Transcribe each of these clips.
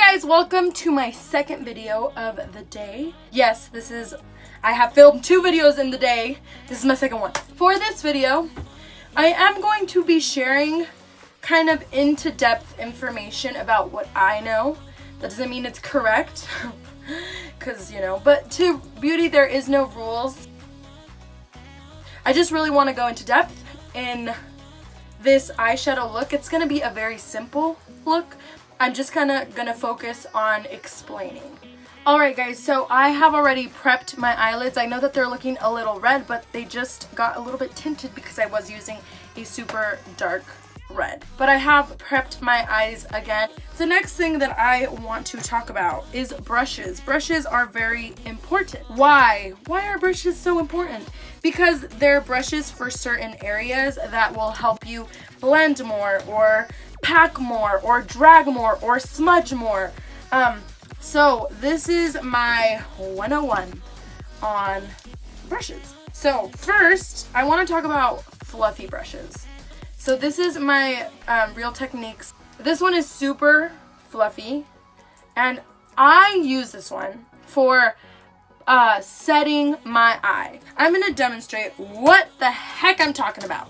guys, welcome to my second video of the day. Yes, I have filmed 2 videos in the day. This is my second one. For this video, I am going to be sharing kind of into-depth information about what I know. That doesn't mean it's correct, because, but to beauty there is no rules. I just really want to go into depth in this eyeshadow look. It's going to be a very simple look. I'm just kind of going to focus on explaining. Alright guys, so I have already prepped my eyelids. I know that they're looking a little red, but they just got a little bit tinted because I was using a super dark red. But I have prepped my eyes again. The next thing that I want to talk about is brushes. Brushes are very important. Why? Why are brushes so important? Because they're brushes for certain areas that will help you blend more or pack more or drag more or smudge more. So this is my 101 on brushes. So first I want to talk about fluffy brushes. So this is my Real Techniques. This one is super fluffy and I use this one for setting my eye. I'm going to demonstrate what the heck I'm talking about.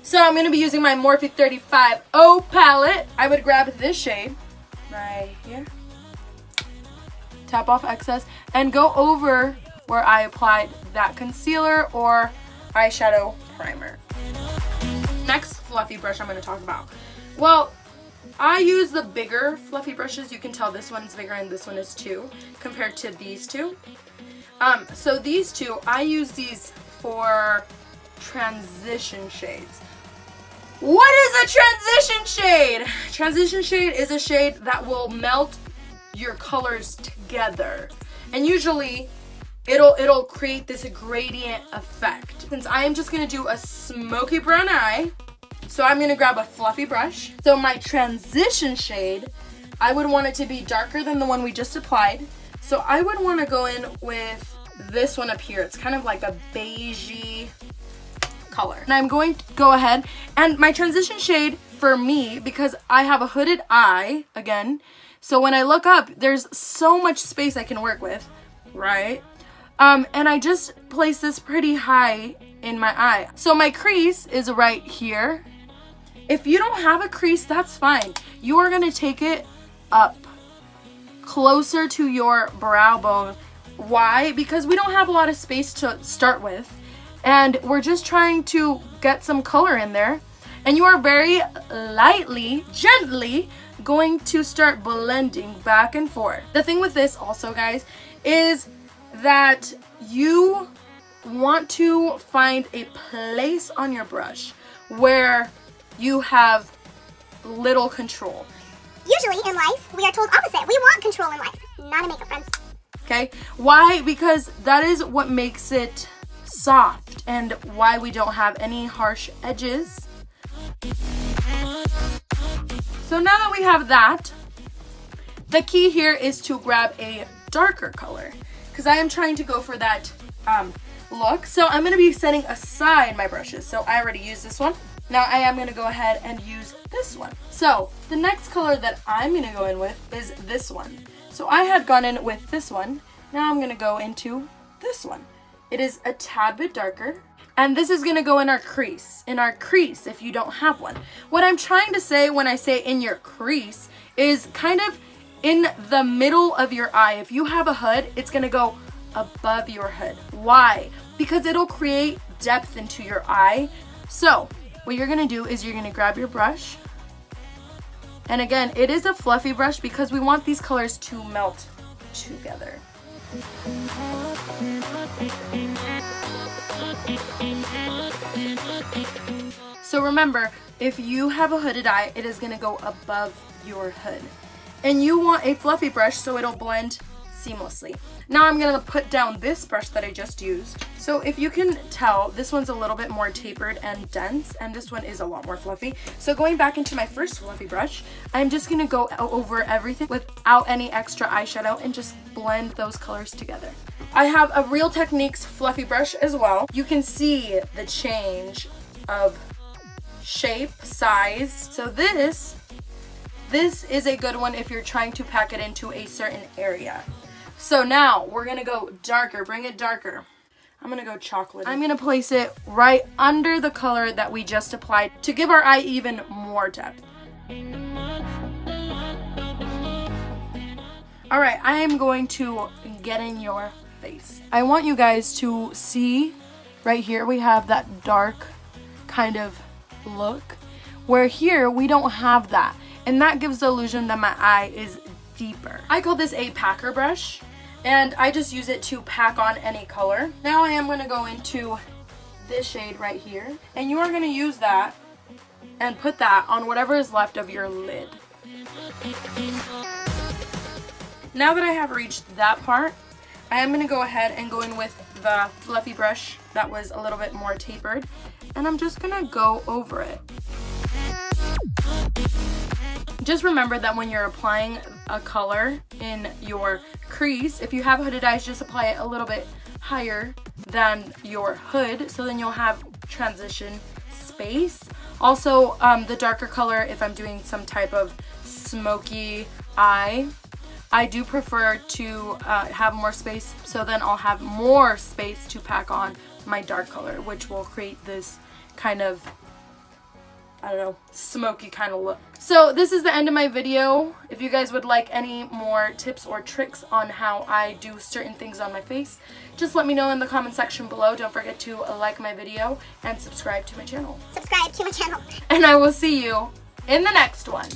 So I'm going to be using my Morphe 35O palette. I would grab this shade right here, tap off excess, and go over where I applied that concealer or eyeshadow primer. Next fluffy brush I'm going to talk about. Well, I use the bigger fluffy brushes. You can tell this one's bigger and this one is too, compared to these two. So these two, I use these for transition shades. What is a transition shade? Transition shade is a shade that will melt your colors together. And usually it'll create this gradient effect. Since I am just gonna do a smoky brown eye, so I'm gonna grab a fluffy brush. So my transition shade, I would want it to be darker than the one we just applied. So I would wanna go in with this one up here. It's kind of like a beigey color. And I'm going to go ahead, and my transition shade for me, because I have a hooded eye, again, so when I look up, there's so much space I can work with, right? And I just place this pretty high in my eye. So my crease is right here. If you don't have a crease, that's fine. You are gonna take it up closer to your brow bone. Why? Because we don't have a lot of space to start with, and we're just trying to get some color in there. And you are very lightly, gently going to start blending back and forth. The thing with this also, guys, is that you want to find a place on your brush where you have little control. Usually in life, we are told opposite. We want control in life, not in makeup, friends. Okay? Why? Because that is what makes it soft and why we don't have any harsh edges. So now that we have that, the key here is to grab a darker color because I am trying to go for that look. So I'm going to be setting aside my brushes. So I already used this one. Now I am going to go ahead and use this one. So the next color that I'm going to go in with is this one. So I had gone in with this one. Now I'm going to go into this one. It is a tad bit darker. And this is going to go in our crease. In our crease if you don't have one. What I'm trying to say when I say in your crease is kind of in the middle of your eye. If you have a hood, it's going to go above your hood. Why? Because it'll create depth into your eye. So what you're going to do is you're going to grab your brush. And again, it is a fluffy brush because we want these colors to melt together. So remember, if you have a hooded eye, it is going to go above your hood. And you want a fluffy brush so it'll blend seamlessly. Now I'm going to put down this brush that I just used. So if you can tell, this one's a little bit more tapered and dense, and this one is a lot more fluffy. So going back into my first fluffy brush, I'm just going to go over everything without any extra eyeshadow and just blend those colors together. I have a Real Techniques fluffy brush as well. You can see the change of shape, size. So this This is a good one if you're trying to pack it into a certain area. So now we're gonna go darker, bring it darker. I'm gonna go chocolate. I'm gonna place it right under the color that we just applied to give our eye even more depth. All right, I am going to get in your face. I want you guys to see right here, we have that dark kind of look, where here we don't have that. And that gives the illusion that my eye is deeper. I call this a packer brush, and I just use it to pack on any color. Now I am gonna go into this shade right here, and you are gonna use that and put that on whatever is left of your lid. Now that I have reached that part, I am gonna go ahead and go in with the fluffy brush that was a little bit more tapered, and I'm just gonna go over it. Just remember that when you're applying a color in your crease, if you have hooded eyes, just apply it a little bit higher than your hood, so then you'll have transition space. Also, the darker color, if I'm doing some type of smoky eye, I do prefer to have more space, so then I'll have more space to pack on my dark color, which will create this kind of, I don't know, smoky kind of look. So this is the end of my video. If you guys would like any more tips or tricks on how I do certain things on my face, just let me know in the comment section below. Don't forget to like my video and subscribe to my channel. Subscribe to my channel. And I will see you in the next one.